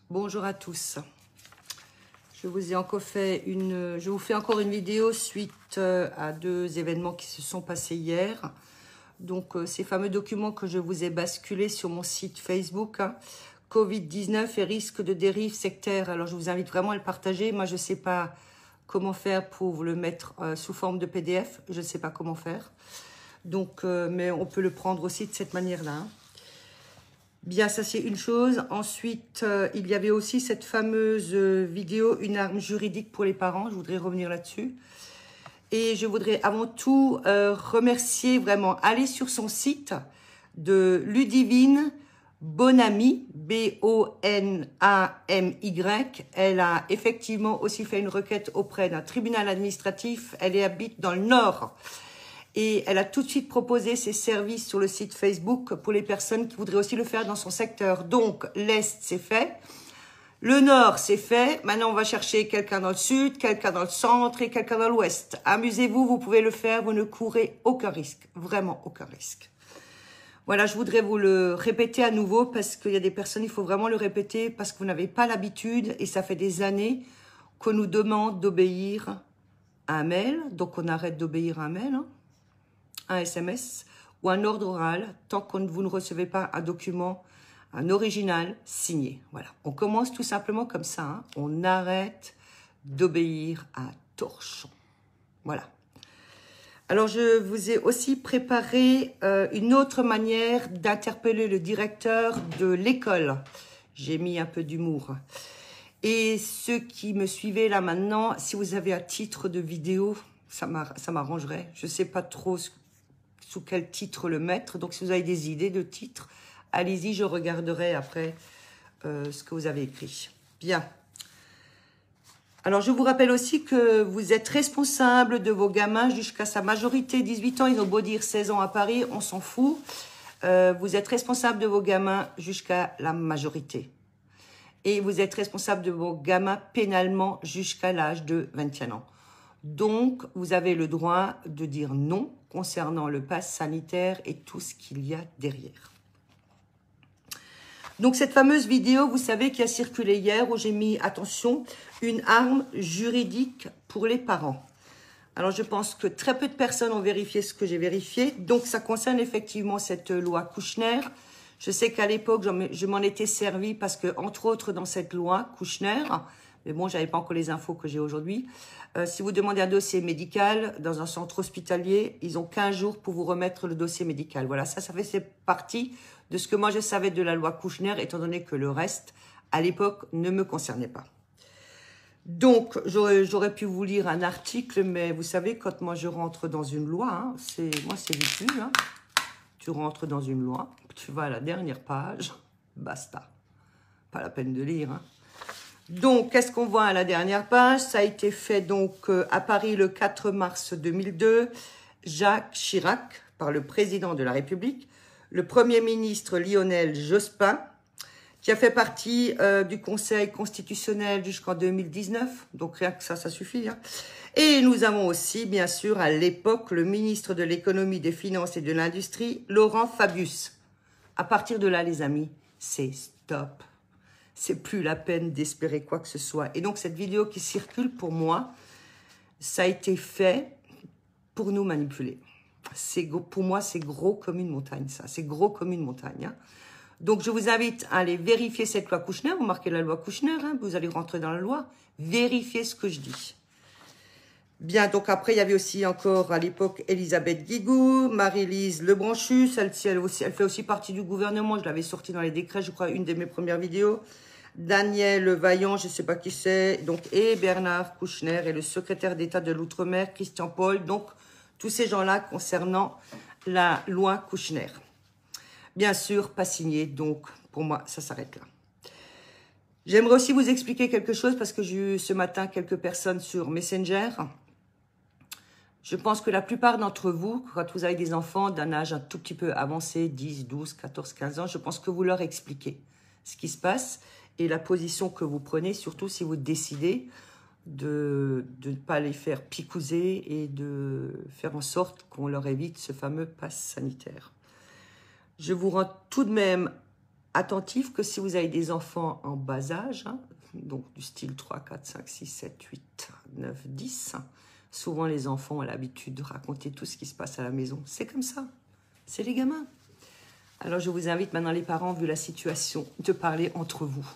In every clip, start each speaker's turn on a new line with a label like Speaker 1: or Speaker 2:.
Speaker 1: Bonjour à tous. Je vous fais encore une vidéo suite à deux événements qui se sont passés hier. Donc, ces fameux documents que je vous ai basculés sur mon site Facebook, hein, Covid-19 et risque de dérive sectaire. Alors, je vous invite vraiment à le partager. Moi, je ne sais pas comment faire pour vous le mettre sous forme de PDF. Je ne sais pas comment faire. Donc, mais on peut le prendre aussi de cette manière-là. Hein. Bien, ça c'est une chose. Ensuite, il y avait aussi cette fameuse vidéo, une arme juridique pour les parents. Je voudrais revenir là-dessus. Et je voudrais avant tout remercier vraiment, aller sur son site de Ludivine Bonamy, B-O-N-A-M-Y. Elle a effectivement aussi fait une requête auprès d'un tribunal administratif. Elle habite dans le Nord. Et elle a tout de suite proposé ses services sur le site Facebook pour les personnes qui voudraient aussi le faire dans son secteur. Donc, l'Est, c'est fait. Le Nord, c'est fait. Maintenant, on va chercher quelqu'un dans le Sud, quelqu'un dans le Centre et quelqu'un dans l'Ouest. Amusez-vous, vous pouvez le faire. Vous ne courez aucun risque. Vraiment aucun risque. Voilà, je voudrais vous le répéter à nouveau parce qu'il y a des personnes, il faut vraiment le répéter parce que vous n'avez pas l'habitude et ça fait des années qu'on nous demande d'obéir à un mail. Donc, on arrête d'obéir à un mail, hein. Un SMS ou un ordre oral tant que vous ne recevez pas un document, un original signé. Voilà, on commence tout simplement comme ça. Hein. On arrête d'obéir à torchon. Voilà. Alors, je vous ai aussi préparé une autre manière d'interpeller le directeur de l'école. J'ai mis un peu d'humour. Et ceux qui me suivaient là maintenant, si vous avez un titre de vidéo, ça m'arrangerait. Je ne sais pas trop sous quel titre le mettre. Donc, si vous avez des idées de titres, allez-y, je regarderai après ce que vous avez écrit. Bien. Alors, je vous rappelle aussi que vous êtes responsable de vos gamins jusqu'à sa majorité. 18 ans, ils ont beau dire 16 ans à Paris, on s'en fout. Vous êtes responsable de vos gamins jusqu'à la majorité. Et vous êtes responsable de vos gamins pénalement jusqu'à l'âge de 21 ans. Donc, vous avez le droit de dire non concernant le pass sanitaire et tout ce qu'il y a derrière. Donc, cette fameuse vidéo, vous savez, qui a circulé hier, où j'ai mis, attention, une arme juridique pour les parents. Alors, je pense que très peu de personnes ont vérifié ce que j'ai vérifié. Donc, ça concerne effectivement cette loi Kouchner. Je sais qu'à l'époque, je m'en étais servi parce que, entre autres, dans cette loi Kouchner, mais bon, j'avais pas encore les infos que j'ai aujourd'hui. Si vous demandez un dossier médical dans un centre hospitalier, ils ont 15 jours pour vous remettre le dossier médical. Voilà, ça fait partie de ce que moi je savais de la loi Kouchner, étant donné que le reste, à l'époque, ne me concernait pas. Donc, j'aurais pu vous lire un article, mais vous savez, quand moi je rentre dans une loi, hein, moi c'est vite vu, hein, tu rentres dans une loi, tu vas à la dernière page, basta. Pas la peine de lire, hein. Donc, qu'est-ce qu'on voit à la dernière page? Ça a été fait donc à Paris le 4 mars 2002, Jacques Chirac, par le président de la République, le Premier ministre Lionel Jospin, qui a fait partie du Conseil constitutionnel jusqu'en 2019, donc rien que ça suffit. Hein. Et nous avons aussi, bien sûr, à l'époque, le ministre de l'économie, des finances et de l'industrie, Laurent Fabius. À partir de là, les amis, c'est stop. C'est plus la peine d'espérer quoi que ce soit. Et donc, cette vidéo qui circule, pour moi, ça a été fait pour nous manipuler. Pour moi, c'est gros comme une montagne, ça. C'est gros comme une montagne. Hein. Donc, je vous invite à aller vérifier cette loi Kouchner. Vous marquez la loi Kouchner, hein, vous allez rentrer dans la loi. Vérifiez ce que je dis. Bien, donc après, il y avait aussi encore, à l'époque, Elisabeth Guigou, Marie-Lise Lebranchus. Elle fait aussi partie du gouvernement. Je l'avais sortie dans les décrets, je crois, une de mes premières vidéos. Daniel Vaillant, je ne sais pas qui c'est, donc, et Bernard Kouchner et le secrétaire d'État de l'Outre-mer, Christian Paul. Donc, tous ces gens-là concernant la loi Kouchner. Bien sûr, pas signé, donc pour moi, ça s'arrête là. J'aimerais aussi vous expliquer quelque chose parce que j'ai eu ce matin quelques personnes sur Messenger. Je pense que la plupart d'entre vous, quand vous avez des enfants d'un âge un tout petit peu avancé, 10, 12, 14, 15 ans, je pense que vous leur expliquez ce qui se passe et la position que vous prenez, surtout si vous décidez de ne pas les faire picouser et de faire en sorte qu'on leur évite ce fameux pass sanitaire. Je vous rends tout de même attentif que si vous avez des enfants en bas âge, hein, donc du style 3, 4, 5, 6, 7, 8, 9, 10, souvent les enfants ont l'habitude de raconter tout ce qui se passe à la maison. C'est comme ça, c'est les gamins. Alors je vous invite maintenant les parents, vu la situation, de parler entre vous,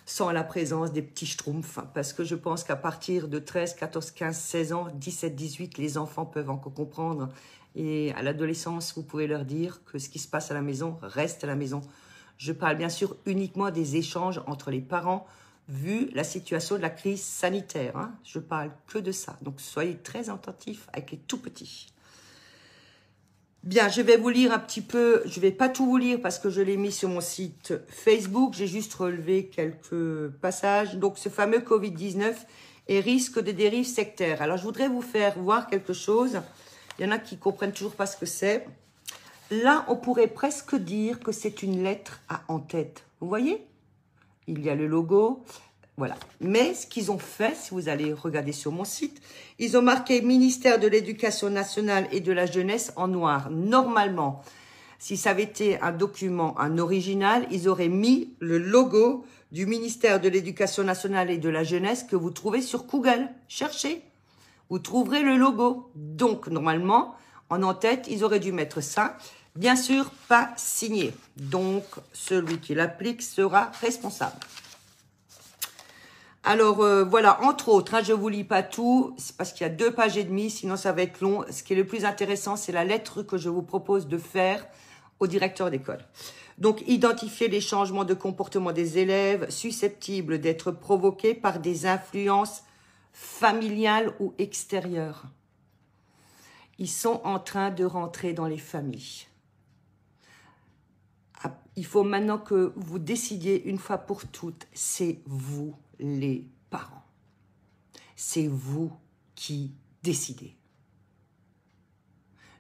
Speaker 1: sans la présence des petits schtroumpfs, parce que je pense qu'à partir de 13, 14, 15, 16 ans, 17, 18, les enfants peuvent encore comprendre. Et à l'adolescence, vous pouvez leur dire que ce qui se passe à la maison reste à la maison. Je parle bien sûr uniquement des échanges entre les parents, vu la situation de la crise sanitaire. Hein. Je parle que de ça. Donc soyez très attentifs avec les tout petits. Bien, je vais vous lire un petit peu. Je ne vais pas tout vous lire parce que je l'ai mis sur mon site Facebook. J'ai juste relevé quelques passages. Donc, ce fameux Covid-19 et risque de dérive sectaire. Alors, je voudrais vous faire voir quelque chose. Il y en a qui ne comprennent toujours pas ce que c'est. Là, on pourrait presque dire que c'est une lettre à en-tête. Vous voyez? Il y a le logo. Voilà. Mais ce qu'ils ont fait, si vous allez regarder sur mon site, ils ont marqué ministère de l'Éducation nationale et de la jeunesse en noir. Normalement, si ça avait été un document, un original, ils auraient mis le logo du ministère de l'Éducation nationale et de la jeunesse que vous trouvez sur Google. Cherchez. Vous trouverez le logo. Donc, normalement, en en-tête, ils auraient dû mettre ça. Bien sûr, pas signé. Donc, celui qui l'applique sera responsable. Alors, voilà, entre autres, hein, je ne vous lis pas tout, c'est parce qu'il y a 2 pages et demie, sinon ça va être long. Ce qui est le plus intéressant, c'est la lettre que je vous propose de faire au directeur d'école. Donc, identifier les changements de comportement des élèves susceptibles d'être provoqués par des influences familiales ou extérieures. Ils sont en train de rentrer dans les familles. Il faut maintenant que vous décidiez une fois pour toutes, c'est vous les parents. C'est vous qui décidez.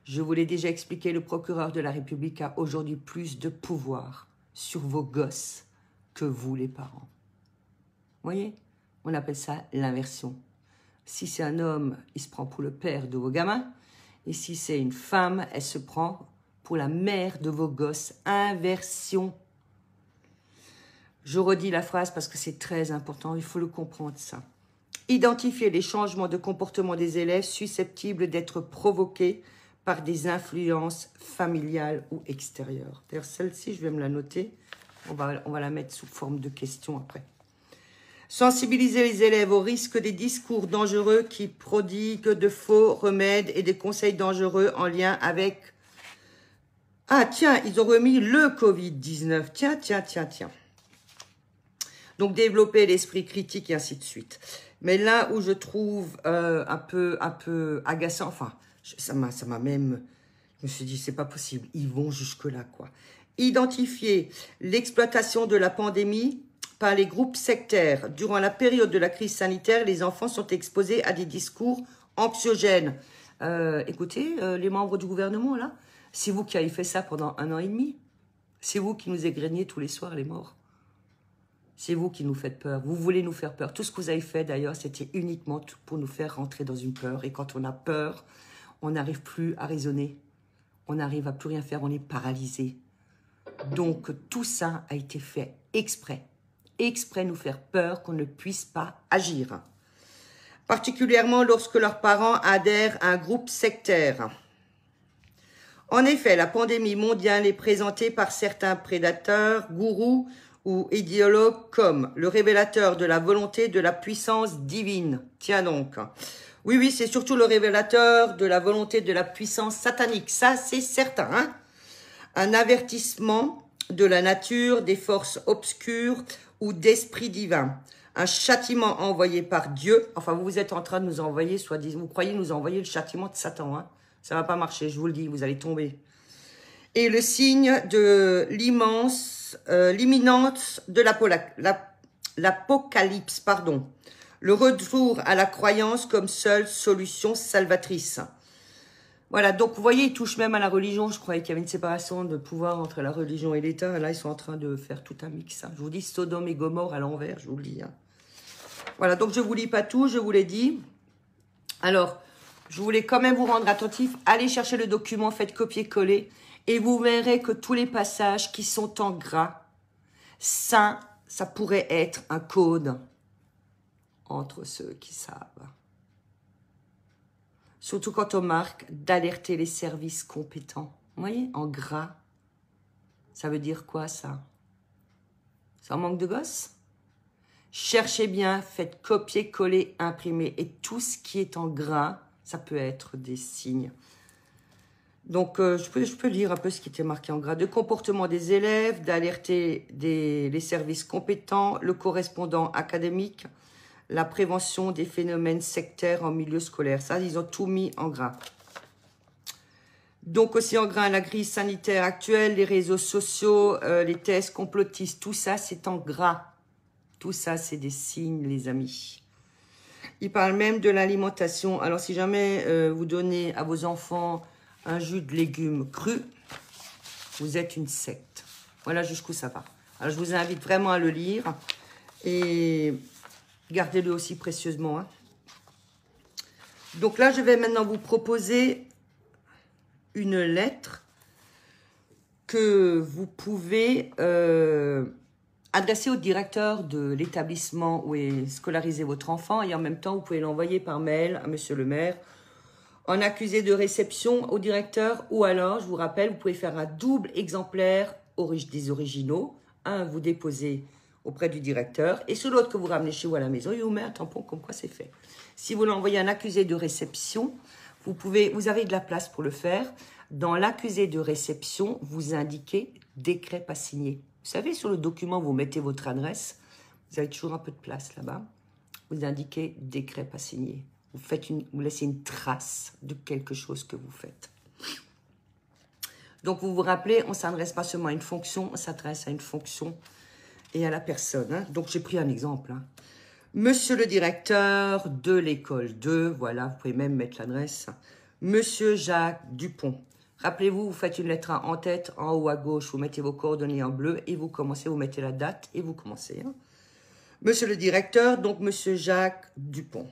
Speaker 1: Je vous l'ai déjà expliqué, le procureur de la République a aujourd'hui plus de pouvoir sur vos gosses que vous les parents. Vous voyez? On appelle ça l'inversion. Si c'est un homme, il se prend pour le père de vos gamins. Et si c'est une femme, elle se prend pour la mère de vos gosses. Inversion. Je redis la phrase parce que c'est très important, il faut le comprendre ça. Identifier les changements de comportement des élèves susceptibles d'être provoqués par des influences familiales ou extérieures. D'ailleurs, celle-ci, je vais me la noter. On va la mettre sous forme de question après. Sensibiliser les élèves au risque des discours dangereux qui prodiguent de faux remèdes et des conseils dangereux en lien avec... Ah, tiens, ils ont remis le Covid-19. Tiens. Donc, développer l'esprit critique et ainsi de suite. Mais là où je trouve un peu agaçant, enfin, ça m'a même... Je me suis dit, c'est pas possible. Ils vont jusque-là, quoi. Identifier l'exploitation de la pandémie par les groupes sectaires. Durant la période de la crise sanitaire, les enfants sont exposés à des discours anxiogènes. Écoutez, les membres du gouvernement, là, c'est vous qui avez fait ça pendant 1 an et demi. C'est vous qui nous égréniez tous les soirs, les morts. C'est vous qui nous faites peur. Vous voulez nous faire peur. Tout ce que vous avez fait, d'ailleurs, c'était uniquement pour nous faire rentrer dans une peur. Et quand on a peur, on n'arrive plus à raisonner. On n'arrive à plus rien faire. On est paralysé. Donc, tout ça a été fait exprès. Exprès nous faire peur qu'on ne puisse pas agir. Particulièrement lorsque leurs parents adhèrent à un groupe sectaire. En effet, la pandémie mondiale est présentée par certains prédateurs, gourous ou idéologues comme le révélateur de la volonté de la puissance divine. Tiens donc. Oui, c'est surtout le révélateur de la volonté de la puissance satanique. Ça, c'est certain. Hein? Un avertissement de la nature, des forces obscures ou d'esprits divins. Un châtiment envoyé par Dieu. Enfin, vous êtes en train de nous envoyer, soi-disant, vous croyez nous envoyer le châtiment de Satan. Hein? Ça ne va pas marcher, je vous le dis, vous allez tomber. Et le signe de l'imminence de l'apocalypse, pardon. Le retour à la croyance comme seule solution salvatrice. Voilà, donc vous voyez, ils touchent même à la religion. Je croyais qu'il y avait une séparation de pouvoir entre la religion et l'État. Là, ils sont en train de faire tout un mix. Hein. Je vous dis Sodome et Gomorrhe à l'envers, je vous le dis. Hein. Voilà, donc je ne vous lis pas tout, je vous l'ai dit. Alors, je voulais quand même vous rendre attentif. Allez chercher le document, faites copier-coller. Et vous verrez que tous les passages qui sont en gras Ça pourrait être un code entre ceux qui savent. Surtout quand on marque d'alerter les services compétents. Vous voyez, en gras. Ça veut dire quoi, ça? Ça manque de gosse? Cherchez bien, faites copier, coller, imprimer. Et tout ce qui est en gras, ça peut être des signes. Donc, je peux lire un peu ce qui était marqué en gras. De comportement des élèves, d'alerter les services compétents, le correspondant académique, la prévention des phénomènes sectaires en milieu scolaire. Ça, ils ont tout mis en gras. Donc, aussi en gras, la grille sanitaire actuelle, les réseaux sociaux, les thèses complotistes, tout ça, c'est en gras. Tout ça, c'est des signes, les amis. Il parle même de l'alimentation. Alors, si jamais vous donnez à vos enfants un jus de légumes cru, vous êtes une secte. Voilà jusqu'où ça va. Alors, je vous invite vraiment à le lire et gardez-le aussi précieusement. Hein. Donc là, je vais maintenant vous proposer une lettre que vous pouvez adresser au directeur de l'établissement où est scolarisé votre enfant et en même temps, vous pouvez l'envoyer par mail à monsieur le maire en accusé de réception au directeur ou alors, je vous rappelle, vous pouvez faire un double exemplaire des originaux. Un, vous déposez auprès du directeur et sur l'autre que vous ramenez chez vous à la maison, il vous met un tampon comme quoi c'est fait. Si vous l'envoyez un accusé de réception, vous avez de la place pour le faire. Dans l'accusé de réception, vous indiquez décret pas signé. Vous savez, sur le document, vous mettez votre adresse. Vous avez toujours un peu de place là-bas. Vous indiquez décret pas signé. Vous laissez une trace de quelque chose que vous faites. Donc, vous vous rappelez, on ne s'adresse pas seulement à une fonction, on s'adresse à une fonction et à la personne. Hein. Donc, j'ai pris un exemple. Hein. Monsieur le directeur de l'école 2, voilà, vous pouvez même mettre l'adresse. Monsieur Jacques Dupont. Rappelez-vous, vous faites une lettre en tête, en haut à gauche, vous mettez vos coordonnées en bleu et vous commencez, vous mettez la date et vous commencez. Hein. Monsieur le directeur, donc Monsieur Jacques Dupont.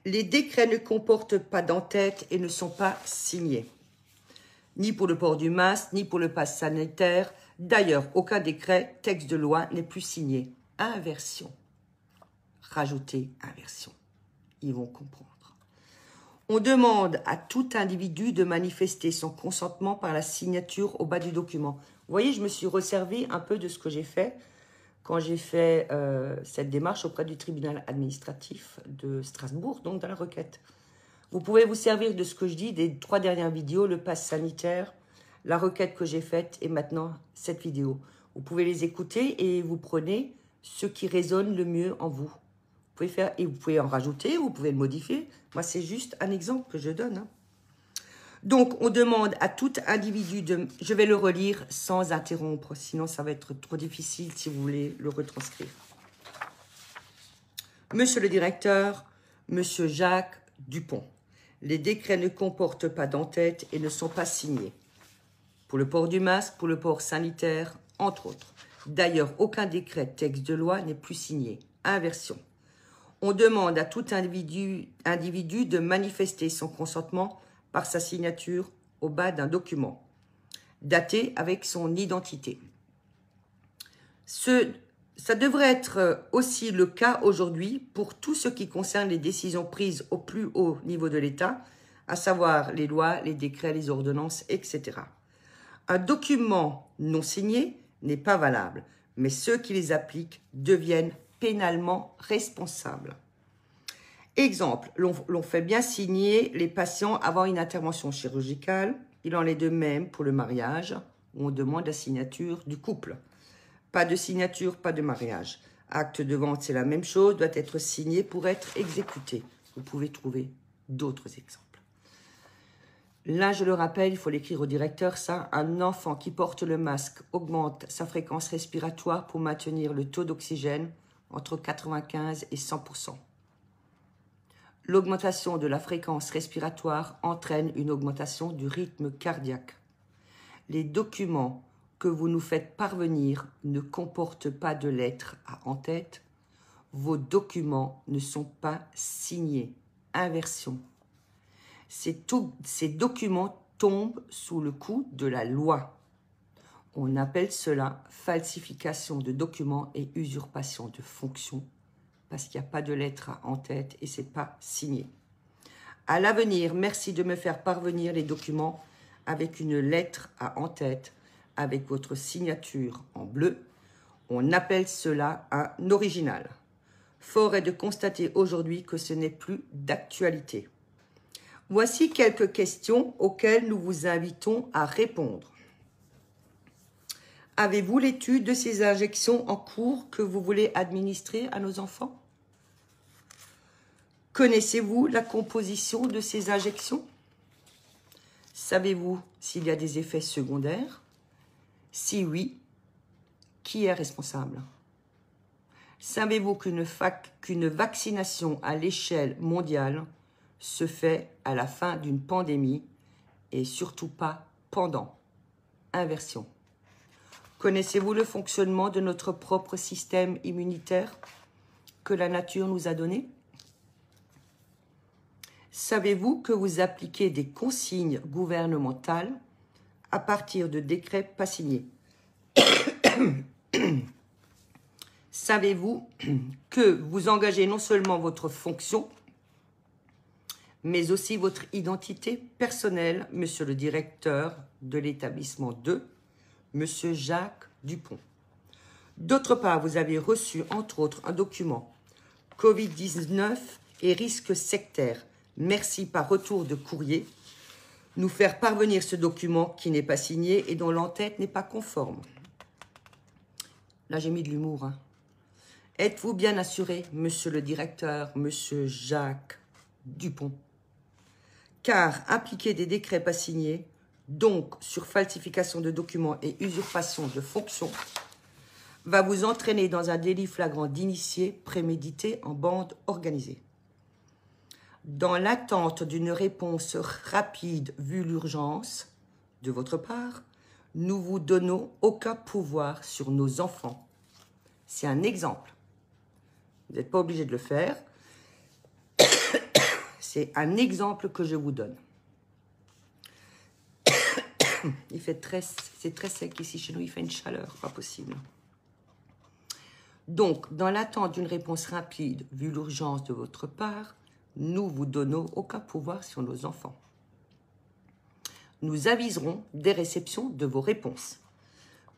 Speaker 1: Les décrets ne comportent pas d'entête et ne sont pas signés. Ni pour le port du masque, ni pour le pass sanitaire. D'ailleurs, aucun décret, texte de loi n'est plus signé. Inversion. Rajoutez inversion. Ils vont comprendre. On demande à tout individu de manifester son consentement par la signature au bas du document. Vous voyez, je me suis resservi un peu de ce que j'ai fait quand j'ai fait cette démarche auprès du tribunal administratif de Strasbourg, donc dans la requête. Vous pouvez vous servir de ce que je dis des 3 dernières vidéos, le pass sanitaire, la requête que j'ai faite et maintenant cette vidéo. Vous pouvez les écouter et vous prenez ce qui résonne le mieux en vous. Vous pouvez faire, et vous pouvez en rajouter, vous pouvez le modifier. Moi, c'est juste un exemple que je donne. Hein. Donc, on demande à tout individu de... Je vais le relire sans interrompre, sinon ça va être trop difficile si vous voulez le retranscrire. Monsieur le directeur, Monsieur Jacques Dupont, les décrets ne comportent pas d'entête et ne sont pas signés. Pour le port du masque, pour le port sanitaire, entre autres. D'ailleurs, aucun décret texte de loi n'est plus signé. Inversion. On demande à tout individu de manifester son consentement par sa signature au bas d'un document, daté avec son identité. Ça devrait être aussi le cas aujourd'hui pour tout ce qui concerne les décisions prises au plus haut niveau de l'État, à savoir les lois, les décrets, les ordonnances, etc. Un document non signé n'est pas valable, mais ceux qui les appliquent deviennent pénalement responsables. Exemple, l'on fait bien signer les patients avant une intervention chirurgicale. Il en est de même pour le mariage, où on demande la signature du couple. Pas de signature, pas de mariage. Acte de vente, c'est la même chose, doit être signé pour être exécuté. Vous pouvez trouver d'autres exemples. Là, je le rappelle, il faut l'écrire au directeur, ça. Un enfant qui porte le masque augmente sa fréquence respiratoire pour maintenir le taux d'oxygène entre 95 et 100%. L'augmentation de la fréquence respiratoire entraîne une augmentation du rythme cardiaque. Les documents que vous nous faites parvenir ne comportent pas de lettres à en-tête. Vos documents ne sont pas signés. Inversion. Ces documents tombent sous le coup de la loi. On appelle cela falsification de documents et usurpation de fonctions parce qu'il n'y a pas de lettre en tête et ce n'est pas signé. À l'avenir, merci de me faire parvenir les documents avec une lettre en tête avec votre signature en bleu. On appelle cela un original. Fort est de constater aujourd'hui que ce n'est plus d'actualité. Voici quelques questions auxquelles nous vous invitons à répondre. Avez-vous l'étude de ces injections en cours que vous voulez administrer à nos enfants? Connaissez-vous la composition de ces injections? Savez-vous s'il y a des effets secondaires? Si oui, qui est responsable? Savez-vous qu'une vaccination à l'échelle mondiale se fait à la fin d'une pandémie et surtout pas pendant? Inversion. Connaissez-vous le fonctionnement de notre propre système immunitaire que la nature nous a donné? Savez-vous que vous appliquez des consignes gouvernementales à partir de décrets pas signés? Savez-vous que vous engagez non seulement votre fonction, mais aussi votre identité personnelle, monsieur le directeur de l'établissement 2, monsieur Jacques Dupont? D'autre part, vous avez reçu, entre autres, un document Covid-19 et risques sectaires. Merci par retour de courrier. Nous faire parvenir ce document qui n'est pas signé et dont l'entête n'est pas conforme. Là, j'ai mis de l'humour. Hein. Êtes-vous bien assuré, monsieur le directeur, monsieur Jacques Dupont? Car appliquer des décrets pas signés, donc sur falsification de documents et usurpation de fonctions, va vous entraîner dans un délit flagrant d'initié prémédité en bande organisée. Dans l'attente d'une réponse rapide vu l'urgence de votre part, nous vous donnons aucun pouvoir sur nos enfants. C'est un exemple. Vous n'êtes pas obligé de le faire. C'est un exemple que je vous donne. C'est très sec ici chez nous, il fait une chaleur, pas possible. Donc, dans l'attente d'une réponse rapide, vu l'urgence de votre part, nous vous donnons aucun pouvoir sur nos enfants. Nous aviserons des réceptions de vos réponses.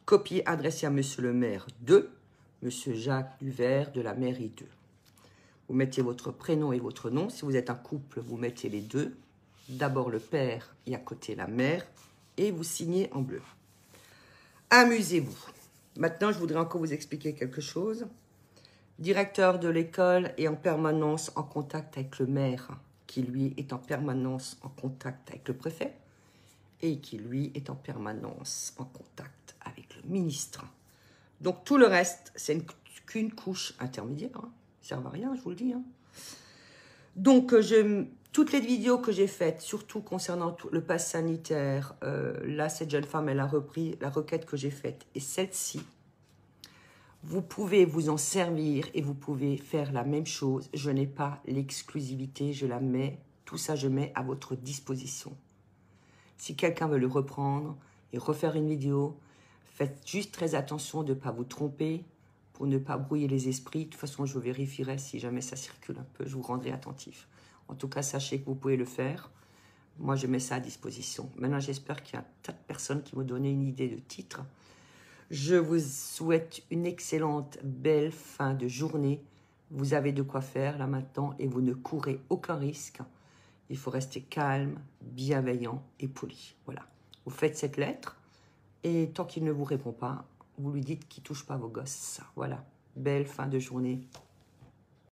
Speaker 1: Copie adressée à monsieur le maire 2, monsieur Jacques Duvert de la mairie 2. Vous mettez votre prénom et votre nom. Si vous êtes un couple, vous mettez les deux. D'abord le père et à côté la mère. Et vous signez en bleu. Amusez-vous. Maintenant, je voudrais encore vous expliquer quelque chose. Directeur de l'école est en permanence en contact avec le maire, qui lui est en permanence en contact avec le préfet, et qui lui est en permanence en contact avec le ministre. Donc tout le reste, c'est qu'une couche intermédiaire. Hein. Ça ne sert à rien, je vous le dis. Hein. Donc toutes les vidéos que j'ai faites, surtout concernant le pass sanitaire, là cette jeune femme, elle a repris la requête que j'ai faite, et celle-ci, vous pouvez vous en servir et vous pouvez faire la même chose. Je n'ai pas l'exclusivité, je la mets, tout ça je mets à votre disposition. Si quelqu'un veut le reprendre et refaire une vidéo, faites juste très attention de ne pas vous tromper pour ne pas brouiller les esprits. De toute façon, je vérifierai si jamais ça circule un peu, je vous rendrai attentif. En tout cas, sachez que vous pouvez le faire. Moi, je mets ça à disposition. Maintenant, j'espère qu'il y a un tas de personnes qui m'ont donné une idée de titre. Je vous souhaite une excellente, belle fin de journée. Vous avez de quoi faire là maintenant et vous ne courez aucun risque. Il faut rester calme, bienveillant et poli. Voilà. Vous faites cette lettre et tant qu'il ne vous répond pas, vous lui dites qu'il ne touche pas vos gosses. Voilà. Belle fin de journée.